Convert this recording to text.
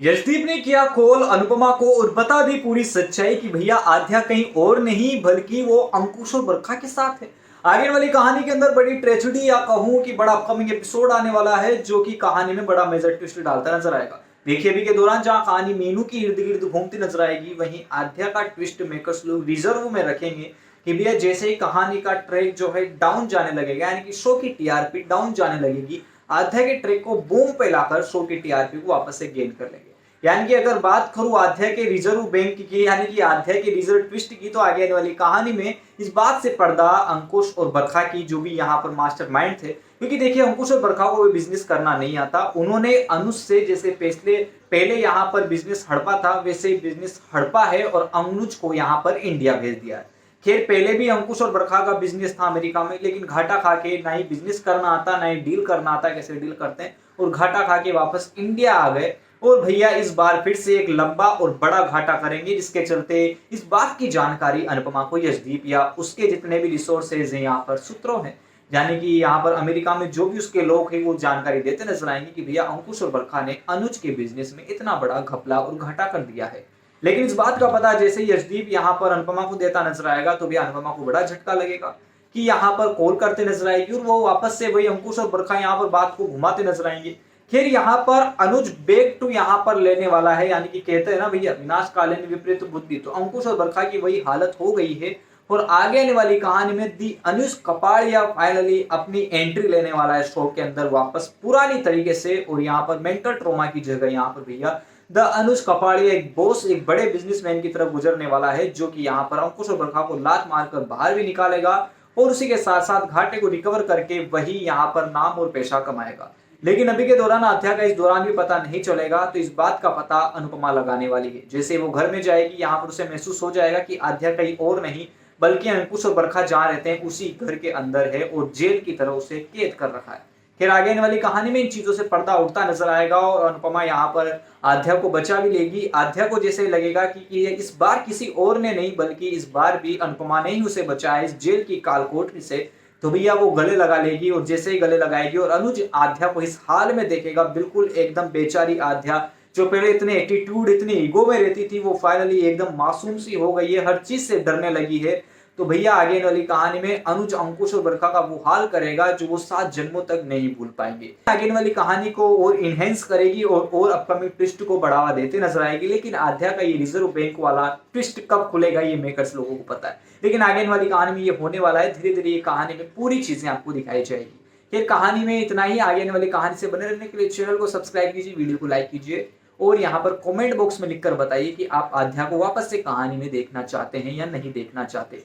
यशदीप ने किया कॉल अनुपमा को और बता दी पूरी सच्चाई कि भैया आध्या कहीं और नहीं बल्कि वो अंकुश और बरखा के साथ है। आगे वाली कहानी के अंदर बड़ी ट्रेजेडी या कहूं कि बड़ा अपकमिंग एपिसोड आने वाला है जो कि कहानी में बड़ा मेजर ट्विस्ट डालता नजर आएगा। देखिए अभी के दौरान जहां कहानी मीनू की इर्द गिर्द घूमती नजर आएगी वहीं आध्या का ट्विस्ट मेकर्स लोग रिजर्व में रखेंगे कि भैया जैसे ही कहानी का ट्रैक जो है डाउन जाने लगेगा यानी कि शो की टीआरपी डाउन जाने लगेगी, आध्या के ट्रैक को बूम पे लाकर शो की टीआरपी को वापस से गेन कर लेंगे। यानी कि अगर बात करूं आध्या के रिजर्व बैंक की यानी कि आध्या के रिजर्व ट्विस्ट की, तो आगे आने वाली कहानी में इस बात से पर्दा अंकुश और बरखा की जो भी यहाँ पर मास्टरमाइंड थे, क्योंकि देखिए अंकुश और बरखा को बिजनेस करना नहीं आता। उन्होंने अनुज से जैसे पहले पहले यहाँ पर बिजनेस हड़पा था वैसे ही बिजनेस हड़पा है और अनुज को यहाँ पर इंडिया भेज दिया है। खैर पहले भी अंकुश और बरखा का बिजनेस था अमेरिका में, लेकिन घाटा खा के ना ही बिजनेस करना आता ना ही डील करना आता कैसे डील करते हैं, और घाटा खा के वापस इंडिया आ गए। और भैया इस बार फिर से एक लंबा और बड़ा घाटा करेंगे जिसके चलते इस बात की जानकारी अनुपमा को यशदीप या उसके जितने भी रिसोर्सेज हैं यहाँ पर सूत्रों हैं यानी कि यहाँ पर अमेरिका में जो भी उसके लोग हैं वो जानकारी देते नजर आएंगे कि भैया अंकुश और बरखा ने अनुज के बिजनेस में इतना बड़ा घपला और घाटा कर दिया है। लेकिन इस बात का पता जैसे ही यशदीप यहाँ पर अनुपमा को देता नजर आएगा तो भी अनुपमा को बड़ा झटका लगेगा कि यहाँ पर कॉल करते नजर आएगी और वो वापस से वही अंकुश और बरखा यहाँ पर बात को घुमाते नजर आएंगे। खैर यहाँ पर अनुज बैक टू यहाँ पर लेने वाला है, यानी कि कहते हैं ना भैया विनाश कालीन विपरीत बुद्धि, तो अंकुश और बरखा की वही हालत हो गई है। और आगे आने वाली कहानी में दी अनुज कपाड़िया फाइनली अपनी एंट्री लेने वाला है शो के अंदर वापस पुरानी तरीके से, और यहाँ पर मेंटल ट्रॉमा की जगह यहाँ पर भैया द अनुज कपाड़िया एक बॉस एक बड़े बिजनेसमैन की तरफ गुजरने वाला है जो कि यहाँ पर अंकुश और बरखा को लात मारकर बाहर भी निकालेगा और उसी के साथ साथ घाटे को रिकवर करके वही यहाँ पर नाम और पैसा कमाएगा। लेकिन अभी के दौरान आध्या का इस दौरान भी पता नहीं चलेगा, तो इस बात का पता अनुपमा लगाने वाली है। जैसे वो घर में जाएगी यहाँ पर उसे महसूस हो जाएगा कि आध्या कहीं और नहीं बल्कि अंकुश और बरखा जहाँ रहते हैं उसी घर के अंदर है और जेल की तरह उसे कैद कर रखा है। फिर आगे आने वाली कहानी में इन चीजों से पर्दा उठता नजर आएगा और अनुपमा यहाँ पर आध्या को बचा भी लेगी। आध्या को जैसे लगेगा कि ये इस बार किसी और ने नहीं बल्कि इस बार भी अनुपमा ने ही उसे बचाया इस जेल की कालकोठरी से, तो भैया वो गले लगा लेगी। और जैसे ही गले लगाएगी और अनुज आध्या को इस हाल में देखेगा, बिल्कुल एकदम बेचारी आध्या जो पहले इतने एटीट्यूड इतनी ईगो में रहती थी वो फाइनली एकदम मासूम सी हो गई है, हर चीज से डरने लगी है। तो भैया आगे वाली कहानी में अनुज अंकुश और बरखा का वो हाल करेगा जो वो 7 जन्मों तक नहीं भूल पाएंगे। आगे वाली कहानी को और इनहेंस करेगी और अपकमिंग ट्विस्ट को बढ़ावा देते नजर आएगी। लेकिन आध्या का ये रिजर्व बैंक वाला ट्विस्ट कब खुलेगा ये मेकर्स लोगों को पता है, लेकिन आगे वाली कहानी में ये होने वाला है। धीरे धीरे ये कहानी में पूरी चीजें आपको दिखाई जाएगी। फिर कहानी में इतना ही। आगे वाली कहानी से बने रहने के लिए चैनल को सब्सक्राइब कीजिए, वीडियो को लाइक कीजिए और यहाँ पर कमेंट बॉक्स में लिखकर बताइए कि आप आध्या को वापस से कहानी में देखना चाहते हैं या नहीं देखना चाहते।